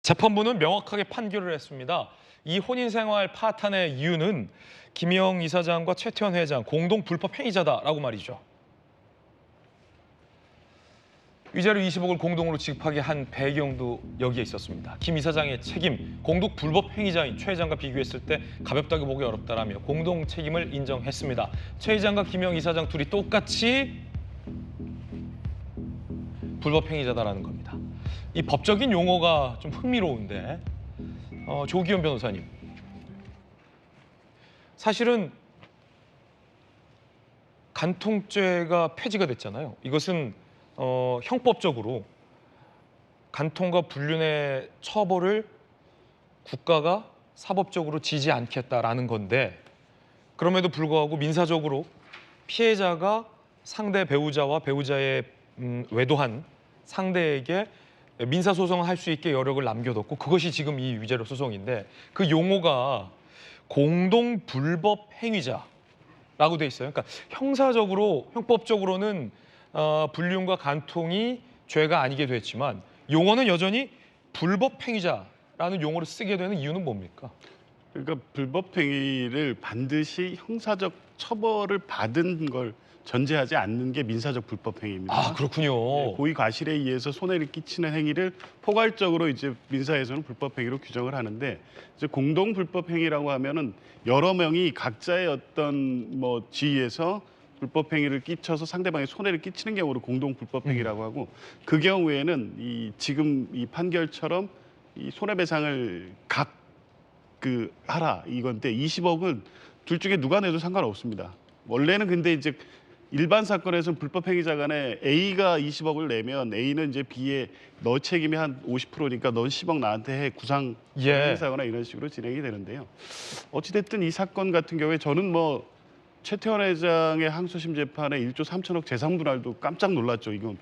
재판부는 명확하게 판결을 했습니다. 이 혼인생활 파탄의 이유는 김영 이사장과 최태원 회장 공동 불법 행위자다라고 말이죠. 위자료 20억을 공동으로 지급하게 한 배경도 여기에 있었습니다. 김 이사장의 책임, 공동 불법 행위자인 최 회장과 비교했을 때 가볍다고 보기 어렵다라며 공동 책임을 인정했습니다. 최 회장과 김영 이사장 둘이 똑같이 불법 행위자다라는 겁니다. 이 법적인 용어가 좀 흥미로운데 조기현 변호사님, 사실은 간통죄가 폐지가 됐잖아요. 이것은 형법적으로 간통과 불륜의 처벌을 국가가 사법적으로 지지 않겠다라는 건데, 그럼에도 불구하고 민사적으로 피해자가 상대 배우자와 배우자의 외도한 상대에게 민사소송을 할 수 있게 여력을 남겨뒀고, 그것이 지금 이 위자료 소송인데, 그 용어가 공동 불법 행위자라고 돼 있어요. 그러니까 형사적으로, 형법적으로는 불륜과 간통이 죄가 아니게 됐지만 용어는 여전히 불법 행위자라는 용어를 쓰게 되는 이유는 뭡니까? 그러니까 불법 행위를 반드시 형사적 처벌을 받은 걸 전제하지 않는 게 민사적 불법 행위입니다. 아, 그렇군요. 고의 과실에 의해서 손해를 끼치는 행위를 포괄적으로 이제 민사에서는 불법 행위로 규정을 하는데, 이제 공동 불법 행위라고 하면은 여러 명이 각자의 어떤 뭐 지위에서 불법 행위를 끼쳐서 상대방에 손해를 끼치는 경우를 공동 불법 행위라고 하고, 그 경우에는 이 지금 이 판결처럼 이 손해배상을 하라 이건데, 20억은 둘 중에 누가 내도 상관없습니다. 원래는 근데 이제 일반 사건에서는 불법 행위자 간에 A가 20억을 내면 A는 이제 B에 너 책임이 한 50%니까 넌 10억 나한테 해, 구상 행사거나 이런 식으로 진행이 되는데요. 어찌됐든 이 사건 같은 경우에 저는 뭐 최태원 회장의 항소심 재판에 1조 3천억 재산 분할도 깜짝 놀랐죠. 이건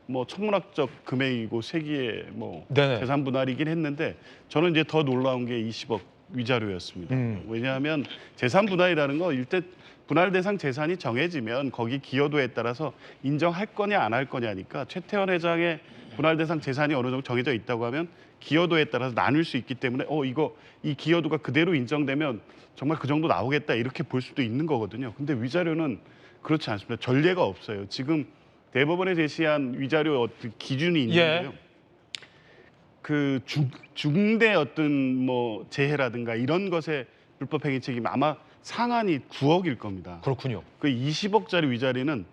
뭐 천문학적 금액이고 세기의 뭐 네네. 재산 분할이긴 했는데, 저는 이제 더 놀라운 게 20억 위자료였습니다. 왜냐하면 재산 분할이라는 거, 일단 분할 대상 재산이 정해지면 거기 기여도에 따라서 인정할 거냐 안 할 거냐니까, 최태원 회장의 분할 대상 재산이 어느 정도 정해져 있다고 하면 기여도에 따라서 나눌 수 있기 때문에 이 기여도가 그대로 인정되면 정말 그 정도 나오겠다 이렇게 볼 수도 있는 거거든요. 근데 위자료는 그렇지 않습니다. 전례가 없어요. 지금 대법원에 제시한 위자료 어떤 기준이 있는데요. 그 중대 어떤 뭐 재해라든가 이런 것에 불법 행위 책임 아마 상한이 9억일 겁니다. 그렇군요. 그 20억짜리 위자료는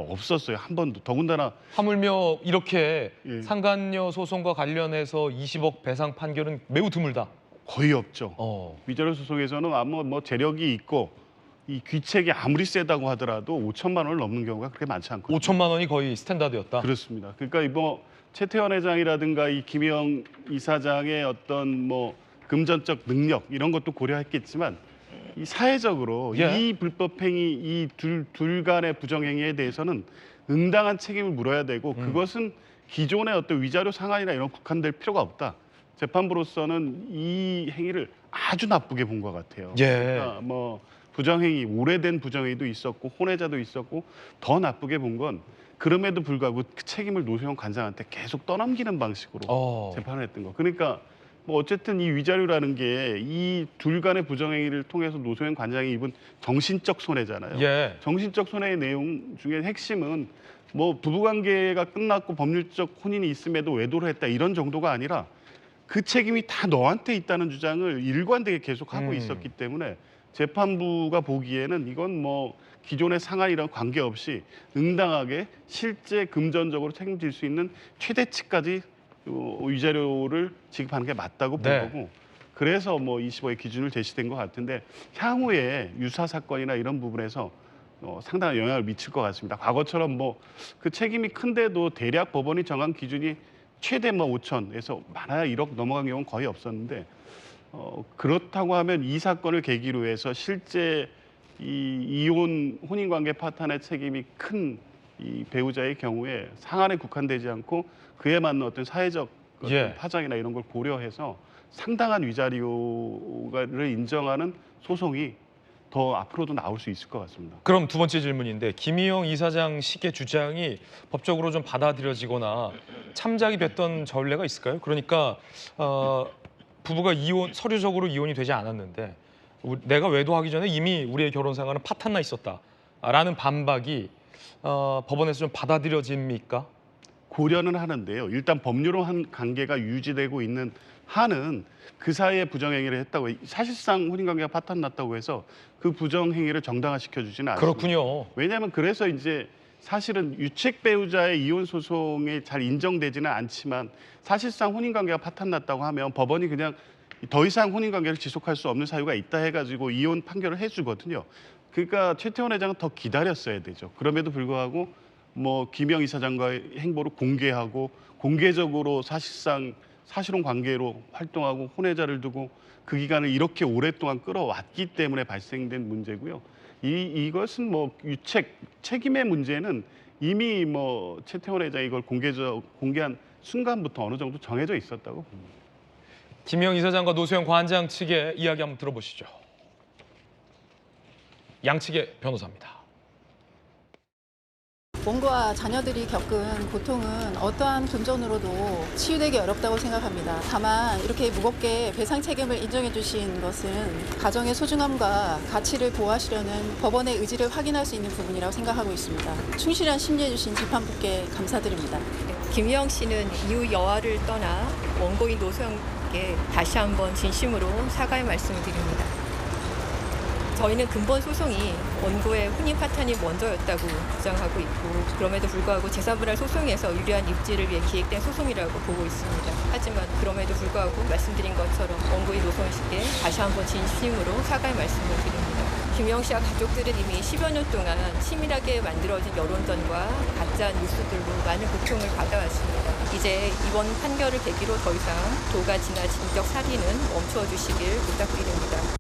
없었어요. 한 번도. 더군다나 하물며 이렇게 예. 상간녀 소송과 관련해서 20억 배상 판결은 매우 드물다. 거의 없죠. 위자료 소송에서는 아무 뭐 재력이 있고 이 귀책이 아무리 세다고 하더라도 5천만 원을 넘는 경우가 그렇게 많지 않거든요. 5천만 원이 거의 스탠다드였다. 그렇습니다. 그러니까 뭐 최태원 회장이라든가 이 김영 이사장의 어떤 뭐 금전적 능력 이런 것도 고려했겠지만, 이 사회적으로 이 불법 행위, 이 둘 간의 부정 행위에 대해서는 응당한 책임을 물어야 되고, 그것은 기존의 어떤 위자료 상한이나 이런 국한될 필요가 없다. 재판부로서는 이 행위를 아주 나쁘게 본 것 같아요. 그러니까 뭐 부정행위, 오래된 부정행위도 있었고 혼외자도 있었고, 더 나쁘게 본 건 그럼에도 불구하고 그 책임을 노소영 관장한테 계속 떠넘기는 방식으로 재판을 했던 거. 그러니까 뭐 어쨌든 이 위자료라는 게 이 둘 간의 부정행위를 통해서 노소영 관장이 입은 정신적 손해잖아요. 정신적 손해의 내용 중에 핵심은 뭐 부부관계가 끝났고 법률적 혼인이 있음에도 외도를 했다 이런 정도가 아니라, 그 책임이 다 너한테 있다는 주장을 일관되게 계속하고 있었기 때문에 재판부가 보기에는 이건 뭐 기존의 상한이랑 관계없이 응당하게 실제 금전적으로 책임질 수 있는 최대치까지 위자료를 지급하는 게 맞다고 본 거고, 그래서 뭐 20억의 기준을 제시된 것 같은데, 향후에 유사 사건이나 이런 부분에서 상당한 영향을 미칠 것 같습니다. 과거처럼 뭐 그 책임이 큰데도 대략 법원이 정한 기준이 최대 뭐 5천에서 많아야 1억 넘어간 경우는 거의 없었는데, 그렇다고 하면 이 사건을 계기로 해서 실제 이 이혼 혼인관계 파탄의 책임이 큰 이 배우자의 경우에 상한에 국한되지 않고 그에 맞는 어떤 사회적 어떤 파장이나 이런 걸 고려해서 상당한 위자료를 인정하는 소송이 더 앞으로도 나올 수 있을 것 같습니다. 그럼 두 번째 질문인데 김희영 이사장 식의 주장이 법적으로 좀 받아들여지거나 참작이 됐던 전례가 있을까요? 그러니까 부부가 서류적으로 이혼이 되지 않았는데 내가 외도하기 전에 이미 우리의 결혼 생활은 파탄나 있었다라는 반박이 법원에서 좀 받아들여집니까? 고려는 하는데요. 일단 법률로 한 관계가 유지되고 있는 한은 그 사이에 부정행위를 했다고 사실상 혼인관계가 파탄났다고 해서 그 부정행위를 정당화시켜 주지는 않습니다. 그렇군요. 왜냐하면 그래서 이제 사실은 유책 배우자의 이혼 소송이 잘 인정되지는 않지만 사실상 혼인관계가 파탄났다고 하면 법원이 그냥 더 이상 혼인관계를 지속할 수 없는 사유가 있다 해가지고 이혼 판결을 해주거든요. 그러니까 최태원 회장은 더 기다렸어야 되죠. 그럼에도 불구하고 뭐 김영 이사장과의 행보를 공개하고 공개적으로 사실상 사실혼 관계로 활동하고 혼외자를 두고 그 기간을 이렇게 오랫동안 끌어왔기 때문에 발생된 문제고요. 이것은 뭐 책임의 문제는 이미 뭐 최태원 회장이 이걸 공개한 순간부터 어느 정도 정해져 있었다고 봅니다. 김희영 이사장과 노수영 관장 측의 이야기 한번 들어보시죠. 양측의 변호사입니다. 원고와 자녀들이 겪은 고통은 어떠한 금전으로도 치유되기 어렵다고 생각합니다. 다만 이렇게 무겁게 배상 책임을 인정해 주신 것은 가정의 소중함과 가치를 보호하시려는 법원의 의지를 확인할 수 있는 부분이라고 생각하고 있습니다. 충실한 심리해 주신 재판부께 감사드립니다. 김희영 씨는 이후 여아를 떠나 원고인 노소영께 다시 한번 진심으로 사과의 말씀을 드립니다. 저희는 근본 소송이 원고의 혼인 파탄이 먼저였다고 주장하고 있고 그럼에도 불구하고 제3분할 소송에서 유리한 입지를 위해 기획된 소송이라고 보고 있습니다. 하지만 그럼에도 불구하고 말씀드린 것처럼 원고인 노소영 씨께 다시 한번 진심으로 사과의 말씀을 드립니다. 김희영 씨와 가족들은 이미 10여 년 동안 치밀하게 만들어진 여론전과 가짜 뉴스들로 많은 고통을 받아왔습니다. 이제 이번 판결을 계기로 더 이상 도가 지나친 인격 살인은 멈춰주시길 부탁드립니다.